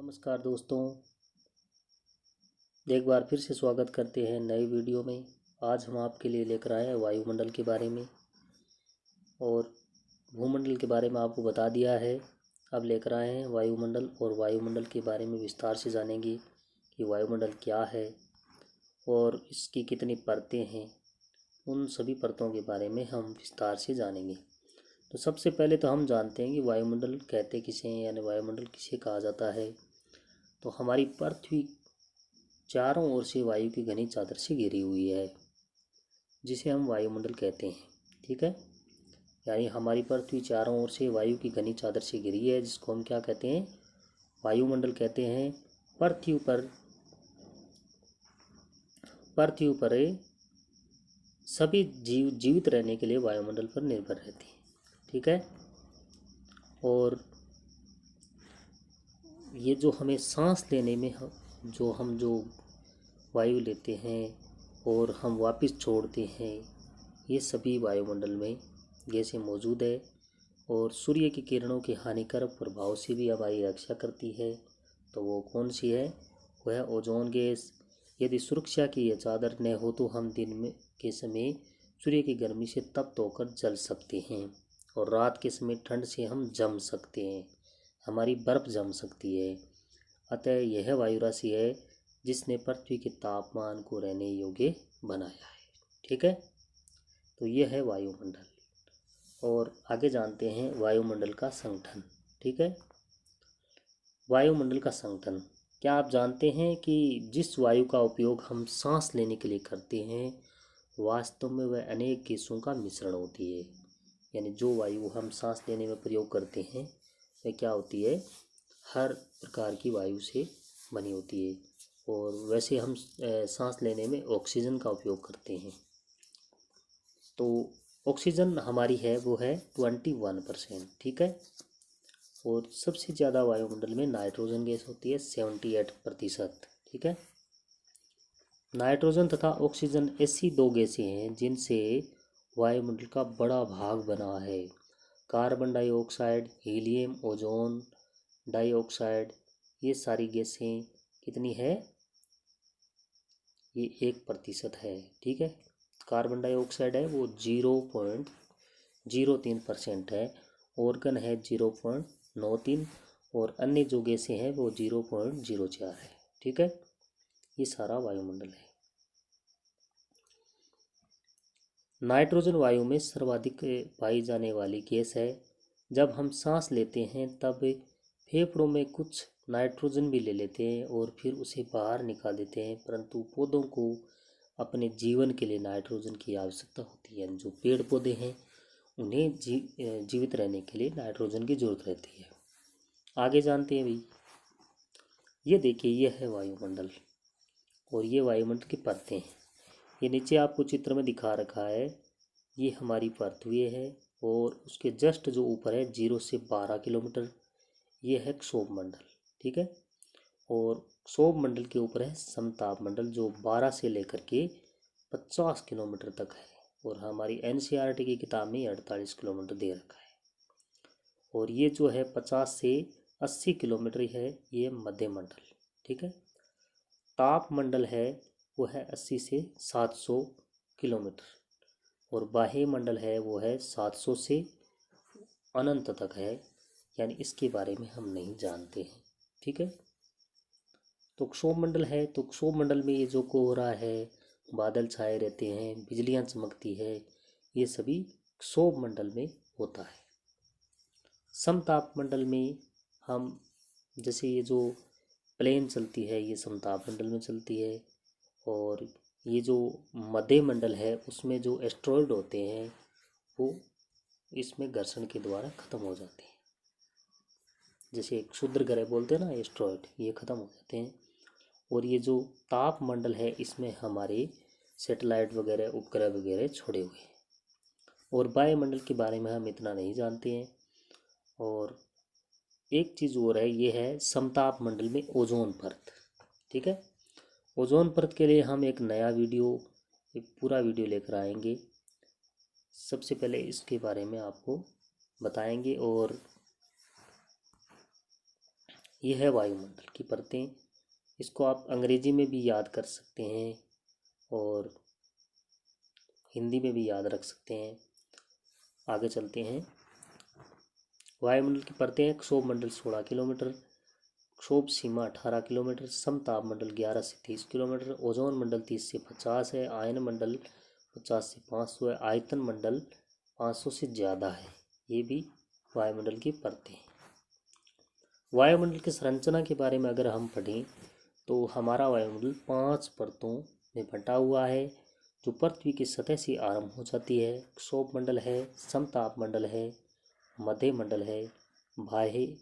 नमस्कार दोस्तों, एक बार फिर से स्वागत करते हैं नए वीडियो में। आज हम आपके लिए लेकर आए हैं वायुमंडल के बारे में और भूमंडल के बारे में आपको बता दिया है। अब लेकर आए हैं वायुमंडल और वायुमंडल के बारे में विस्तार से जानेंगे कि वायुमंडल क्या है और इसकी कितनी परतें हैं। उन सभी परतों के बारे में हम विस्तार से जानेंगे। तो सबसे पहले तो हम जानते हैं कि वायुमंडल कहते किसे हैं, यानी वायुमंडल किसे कहा जाता है। तो हमारी पृथ्वी चारों ओर से वायु की घनी चादर से घिरी हुई है, जिसे हम वायुमंडल कहते हैं। ठीक है, यानी हमारी पृथ्वी चारों ओर से वायु की घनी चादर से घिरी है, जिसको हम क्या कहते हैं, वायुमंडल कहते हैं। पृथ्वी पर सभी जीवित रहने के लिए वायुमंडल पर निर्भर रहते हैं। ठीक है, और ये जो हमें सांस लेने में जो वायु लेते हैं और हम वापस छोड़ते हैं, ये सभी वायुमंडल में गैसें मौजूद है और सूर्य की किरणों के हानिकारक प्रभाव से भी हमारी रक्षा करती है। तो वो कौन सी है? वह है ओजोन गैस। यदि सुरक्षा की यह चादर न हो तो हम दिन में के समय सूर्य की गर्मी से तप्त होकर जल सकते हैं और रात के समय ठंड से हम जम सकते हैं, हमारी बर्फ जम सकती है। अतः यह वायु राशि है जिसने पृथ्वी के तापमान को रहने योग्य बनाया है। ठीक है, तो यह है वायुमंडल। और आगे जानते हैं वायुमंडल का संगठन। ठीक है, वायुमंडल का संगठन। क्या आप जानते हैं कि जिस वायु का उपयोग हम सांस लेने के लिए करते हैं, वास्तव में वह अनेक गैसों का मिश्रण होती है। यानी जो वायु हम सांस लेने में प्रयोग करते हैं वह क्या होती है, हर प्रकार की वायु से बनी होती है। और वैसे हम सांस लेने में ऑक्सीजन का उपयोग करते हैं। तो ऑक्सीजन हमारी है वो है 21%। ठीक है, और सबसे ज़्यादा वायुमंडल में नाइट्रोजन गैस होती है 78%। ठीक है, नाइट्रोजन तथा ऑक्सीजन ऐसी दो गैसें हैं जिनसे वायुमंडल का बड़ा भाग बना है। Carbon dioxide, helium, ozone dioxide, ये सारी गैसें कितनी है? ये 1% है। ठीक है, कार्बन डाइऑक्साइड है वो 0.03% है, ऑर्गन है 0.93 और अन्य जो गैसें हैं वो 0.04 है। ठीक है, ये सारा वायुमंडल है। नाइट्रोजन वायु में सर्वाधिक पाई जाने वाली गैस है। जब हम सांस लेते हैं तब फेफड़ों में कुछ नाइट्रोजन भी ले लेते हैं और फिर उसे बाहर निकाल देते हैं, परंतु पौधों को अपने जीवन के लिए नाइट्रोजन की आवश्यकता होती है। जो पेड़ पौधे हैं उन्हें जीवित रहने के लिए नाइट्रोजन की जरूरत रहती है। आगे जानते हैं भाई, ये देखिए, ये है वायुमंडल और ये वायुमंडल की परतें हैं। ये नीचे आपको चित्र में दिखा रखा है, ये हमारी पृथ्वी है और उसके जस्ट जो ऊपर है 0 से 12 किलोमीटर, ये है क्षोभ मंडल। ठीक है, और क्षोभ मंडल के ऊपर है समताप मंडल जो 12 से लेकर के 50 किलोमीटर तक है और हमारी एनसीईआरटी की किताब में 48 किलोमीटर दे रखा है। और ये जो है 50 से 80 किलोमीटर है, ये मध्य मंडल। ठीक है, ताप मंडल है वो है 80 से 700 किलोमीटर और बाह्य मंडल है वो है 700 से अनंत तक है, यानी इसके बारे में हम नहीं जानते हैं। ठीक है, तो क्षोभ मंडल है, तो क्षोभ मंडल में ये जो कोहरा है, बादल छाए रहते हैं, बिजलियां चमकती है, ये सभी क्षोभ मंडल में होता है। समताप मंडल में हम जैसे ये जो प्लेन चलती है ये समताप मंडल में चलती है, और ये जो मध्य मंडल है उसमें जो एस्ट्रॉयड होते हैं वो इसमें घर्षण के द्वारा ख़त्म हो जाते हैं। जैसे क्षुद्र ग्रह बोलते हैं ना, एस्ट्रॉयड, ये ख़त्म हो जाते हैं। और ये जो ताप मंडल है इसमें हमारे सैटेलाइट वगैरह, उपग्रह वगैरह छोड़े हुए हैं। और वायुमंडल के बारे में हम इतना नहीं जानते हैं। और एक चीज़ और है, ये है समताप मंडल में ओजोन परत। ठीक है, ओजोन परत के लिए हम एक नया वीडियो, एक पूरा वीडियो लेकर आएंगे। सबसे पहले इसके बारे में आपको बताएंगे और ये है वायुमंडल की परतें। इसको आप अंग्रेजी में भी याद कर सकते हैं और हिंदी में भी याद रख सकते हैं। आगे चलते हैं। वायुमंडल की परतें हैं। क्षोभ मंडल 16 किलोमीटर, क्षोभ सीमा 18 किलोमीटर, समताप मंडल 11 से 30 किलोमीटर, ओजोन मंडल 30 से 50 है, आयन मंडल 50 से 500 है, आयतन मंडल 500 से ज़्यादा है। ये भी वायुमंडल की परतें हैं। वायुमंडल की संरचना के बारे में अगर हम पढ़ें तो हमारा वायुमंडल 5 परतों में बंटा हुआ है, जो पृथ्वी की सतह से आरंभ हो जाती है। क्षोभ मंडल है, समताप मंडल है, मध्य मंडल है, बाह्य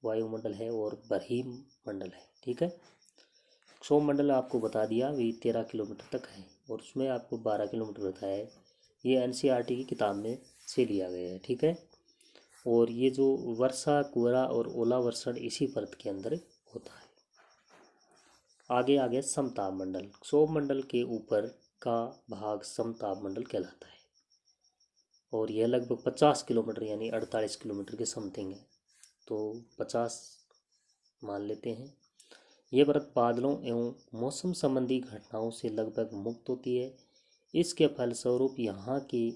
वायुमंडल है और बरही मंडल है। ठीक है। क्षोभ मंडल आपको बता दिया, भी 13 किलोमीटर तक है और उसमें आपको 12 किलोमीटर बताया है। ये एनसीईआरटी की किताब में से लिया गया है। ठीक है। और ये जो वर्षा, कोहरा और ओला वर्षण इसी परत के अंदर होता है। आगे आगे समताप मंडल। क्षोभ मंडल के ऊपर का भाग समताप मंडल कहलाता है और यह लगभग 50 किलोमीटर यानी 48 किलोमीटर के समथिंग है, तो 50 मान लेते हैं। यह परत बादलों एवं मौसम संबंधी घटनाओं से लगभग मुक्त होती है। इसके फलस्वरूप यहाँ की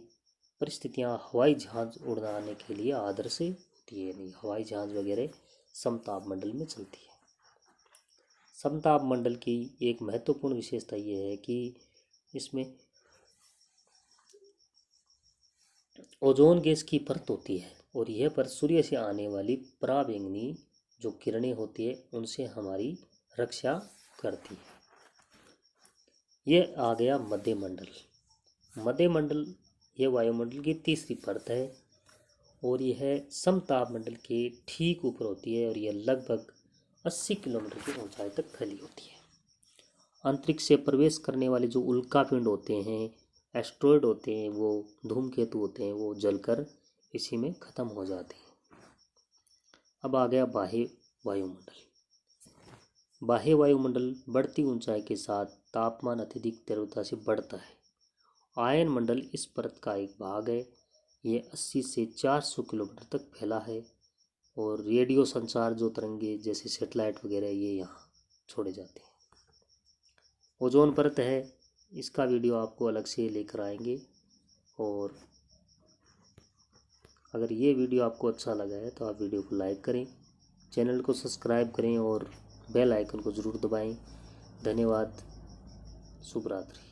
परिस्थितियाँ हवाई जहाज उड़ाने के लिए आदर्श होती है। नहीं, हवाई जहाज वगैरह समताप मंडल में चलती है। समताप मंडल की एक महत्वपूर्ण विशेषता ये है कि इसमें ओजोन गैस की परत होती है और यह परत सूर्य से आने वाली पराबैंगनी जो किरणें होती है उनसे हमारी रक्षा करती है। यह आ गया मध्य मंडल। मध्य मंडल यह वायुमंडल की तीसरी परत है और यह समताप मंडल के ठीक ऊपर होती है और यह लगभग 80 किलोमीटर की ऊंचाई तक फैली होती है। अंतरिक्ष से प्रवेश करने वाले जो उल्कापिंड होते हैं, एस्ट्रॉयड होते हैं, वो धूमकेतु होते हैं, वो जलकर इसी में ख़त्म हो जाते हैं। अब आ गया बाह्य वायुमंडल। बाह्य वायुमंडल बढ़ती ऊंचाई के साथ तापमान अत्यधिक तीव्रता से बढ़ता है। आयन मंडल इस परत का एक भाग है। ये 80 से 400 किलोमीटर तक फैला है और रेडियो संचार जो तरंगे जैसे सेटेलाइट वगैरह ये यहाँ छोड़े जाते हैं। ओजोन परत है, इसका वीडियो आपको अलग से लेकर आएंगे। और अगर ये वीडियो आपको अच्छा लगा है तो आप वीडियो को लाइक करें, चैनल को सब्सक्राइब करें और बेल आइकन को ज़रूर दबाएं। धन्यवाद। शुभ रात्रि।